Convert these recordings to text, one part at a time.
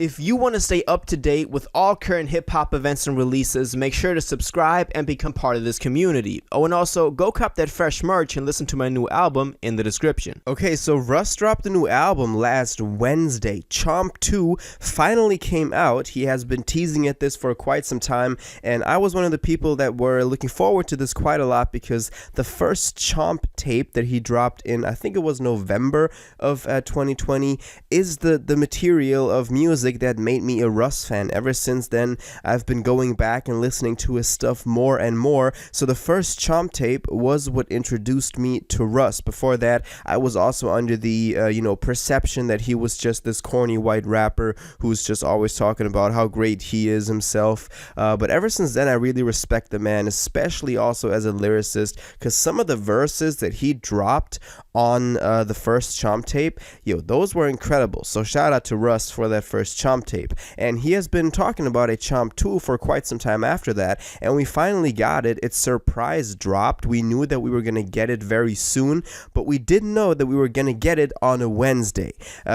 If you want to stay up to date with all current hip-hop events and releases, make sure to subscribe and become part of this community. Oh, and also, go cop that fresh merch and listen to my new album in the description. Okay, so Russ dropped a new album last Wednesday. CHOMP 2 finally came out. He has been teasing at this for quite some time, and I was one of the people that were looking forward to this quite a lot because the first CHOMP tape that he dropped in, I think it was November of 2020, is the material of music that made me a Russ fan. Ever since then, I've been going back and listening to his stuff more and more. So the first CHOMP tape was what introduced me to Russ. Before that, I was also under the perception that he was just this corny white rapper who's just always talking about how great he is himself. But ever since then, I really respect the man, especially also as a lyricist, because some of the verses that he dropped on the first CHOMP tape, those were incredible. So shout out to Russ for that first CHOMP tape. And he has been talking about a CHOMP 2 for quite some time after that, and we finally got it. It's surprise dropped. We knew that we were going to get it very soon, but we didn't know that we were going to get it on a Wednesday,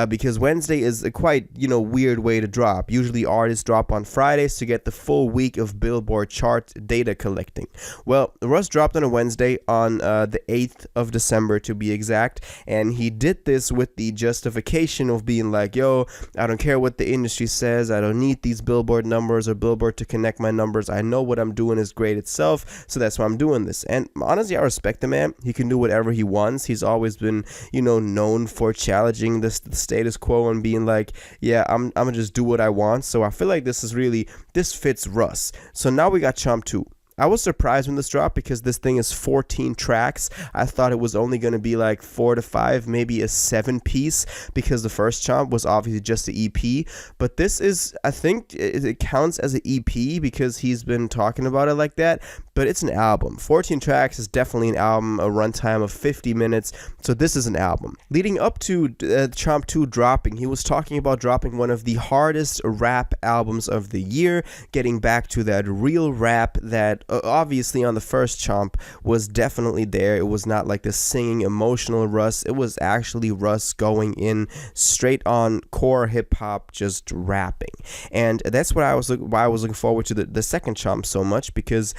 because Wednesday is a quite weird way to drop. Usually artists drop on Fridays to get the full week of Billboard chart data collecting. Well, Russ dropped on a Wednesday on the 8th of December to be exact, and he did this with the justification of being like, I don't care what the industry says, I don't need these Billboard numbers or Billboard to connect my numbers. I know what I'm doing is great itself, so that's why I'm doing this. And honestly, I respect the man. He can do whatever he wants. He's always been known for challenging the status quo and being like, I'm gonna just do what I want. So I feel like this fits Russ. So now we got CHOMP 2. I was surprised when this dropped because this thing is 14 tracks. I thought it was only going to be like 4 to 5, maybe a 7-piece, because the first CHOMP was obviously just an EP. But this is, I think it counts as an EP because he's been talking about it like that. But it's an album. 14 tracks is definitely an album, a runtime of 50 minutes. So this is an album. Leading up to CHOMP 2 dropping, he was talking about dropping one of the hardest rap albums of the year, getting back to that real rap that obviously on the first CHOMP was definitely there. It was not like the singing emotional Russ. It was actually Russ going in straight on core hip-hop, just rapping. And that's why I was looking forward to the second CHOMP so much, because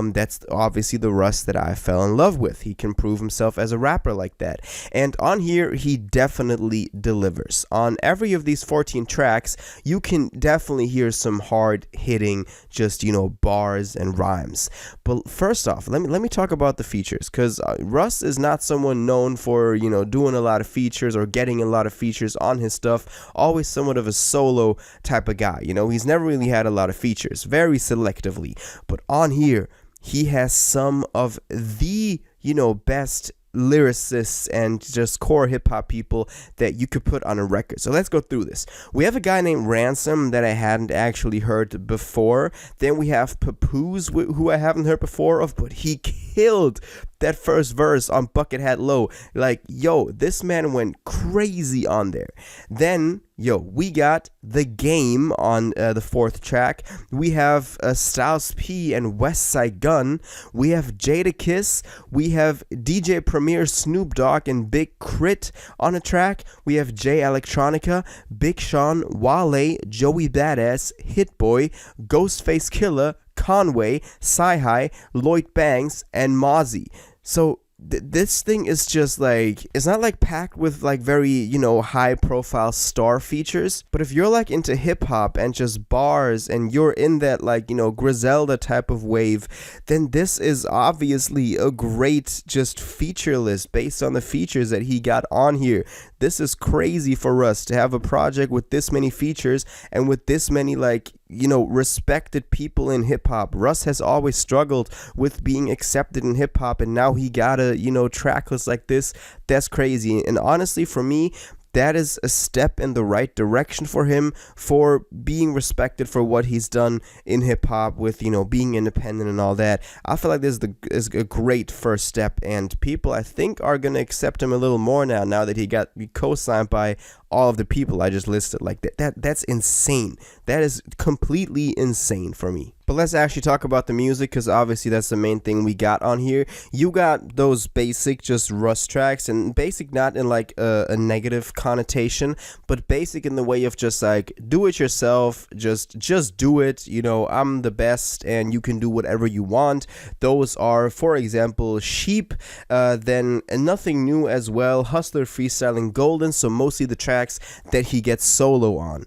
that's obviously the Russ that I fell in love with. He can prove himself as a rapper like that. And on here, he definitely delivers. On every of these 14 tracks, you can definitely hear some hard-hitting, just, bars and rhymes. But first off, let me talk about the features, because Russ is not someone known for, doing a lot of features or getting a lot of features on his stuff. Always somewhat of a solo type of guy. He's never really had a lot of features, very selectively. But on here, he has some of the, best lyricists and just core hip-hop people that you could put on a record. So let's go through this. We have a guy named Ransom that I hadn't actually heard before. Then we have Papoose, who I haven't heard before of, but he killed that first verse on Buckethead Low. Like, this man went crazy on there. Then, we got The Game on the fourth track. We have Styles P and West Side Gun. We have Jadakiss. We have DJ Premier, Snoop Dogg, and Big Crit on a track. We have Jay Electronica, Big Sean, Wale, Joey Badass, Hit Boy, Ghostface Killer, Conway, Sci-Hi, Lloyd Banks, and Mozzie. So this thing is just like, it's not like packed with like very, high profile star features, but if you're like into hip hop and just bars and you're in that like, Griselda type of wave, then this is obviously a great just feature list based on the features that he got on here. This is crazy for us to have a project with this many features and with this many like, respected people in hip hop. Russ has always struggled with being accepted in hip hop, and now he got a, track list like this. That's crazy. And honestly, for me, that is a step in the right direction for him, for being respected for what he's done in hip-hop with, being independent and all that. I feel like this is a great first step, and people, I think, are going to accept him a little more now that he got co-signed by all of the people I just listed. Like, that's insane. That is completely insane for me. But let's actually talk about the music, because obviously that's the main thing we got on here. You got those basic just Russ tracks, and basic not in like a negative connotation, but basic in the way of just like do it yourself, just do it, you know, I'm the best and you can do whatever you want. Those are, for example, Sheep, then Nothing New as well, Hustler Freestyling, Golden, so mostly the tracks that he gets solo on.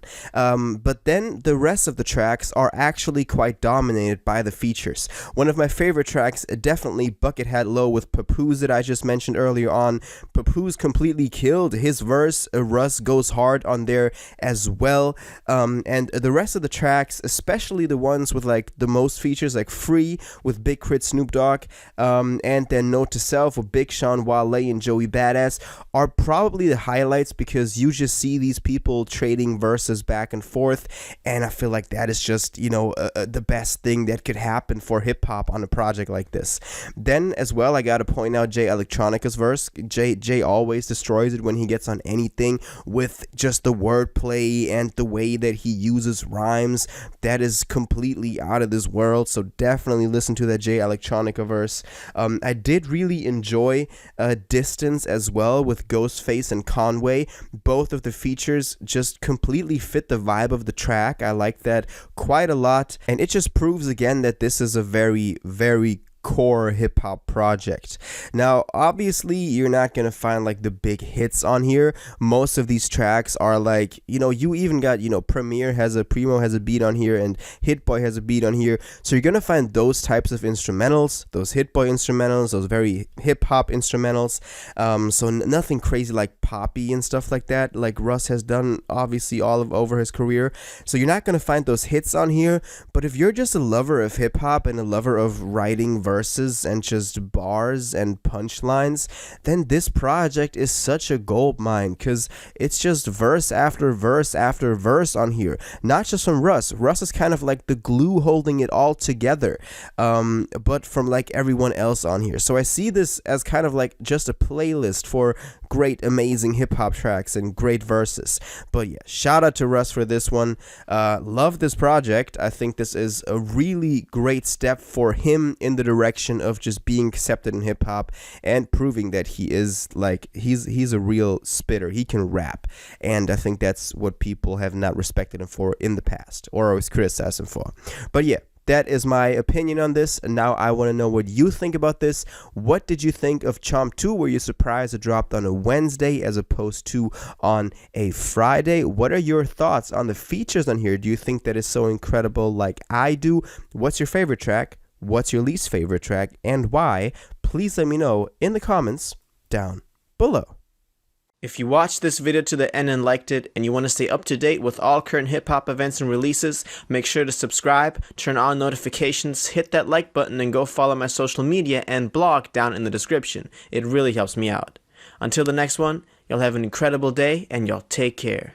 But then the rest of the tracks are actually quite dominated by the features. One of my favorite tracks, definitely Buckethead Low with Papoose that I just mentioned earlier on. Papoose completely killed his verse. Russ goes hard on there as well. And the rest of the tracks, especially the ones with like the most features, like Free with Big Crit Snoop Dogg, and then Note to Self with Big Sean, Wale, and Joey Badass, are probably the highlights, because you just see these people trading verses back and forth, and I feel like that is just, you know, the best thing that could happen for hip-hop on a project like this. Then as well, I gotta point out Jay Electronica's verse. Jay always destroys it when he gets on anything, with just the wordplay and the way that he uses rhymes. That is completely out of this world, so definitely listen to that Jay Electronica verse. I did really enjoy Distance as well with Ghostface and Conway. Both of the features just completely fit the vibe of the track. I like that quite a lot, and it just proves again that this is a very, very core hip-hop project. Now obviously you're not gonna find like the big hits on here. Most of these tracks are like, you know, you even got, you know, Primo has a beat on here, and Hit Boy has a beat on here, so you're gonna find those types of instrumentals, those Hit Boy instrumentals, those very hip-hop instrumentals, so nothing crazy like poppy and stuff like that, like Russ has done obviously over his career. So you're not gonna find those hits on here. But if you're just a lover of hip-hop and a lover of writing verses and just bars and punchlines, then this project is such a gold mine, because it's just verse after verse after verse on here, not just from Russ. Russ is kind of like the glue holding it all together, but from like everyone else on here. So I see this as kind of like just a playlist for great, amazing hip-hop tracks and great verses. But yeah, shout out to Russ for this one. Love this project. I think this is a really great step for him in the direction of just being accepted in hip-hop and proving that he is like, he's a real spitter. He can rap, and I think that's what people have not respected him for in the past, or always criticized him for. But yeah, that is my opinion on this, and now I want to know what you think about this. What did you think of CHOMP 2? Were you surprised it dropped on a Wednesday as opposed to on a Friday? What are your thoughts on the features on here? Do you think that is so incredible like I do? What's your favorite track? What's your least favorite track, and why? Please let me know in the comments down below. If you watched this video to the end and liked it, and you want to stay up to date with all current hip-hop events and releases, make sure to subscribe, turn on notifications, hit that like button, and go follow my social media and blog down in the description. It really helps me out. Until the next one, y'all have an incredible day, and y'all take care.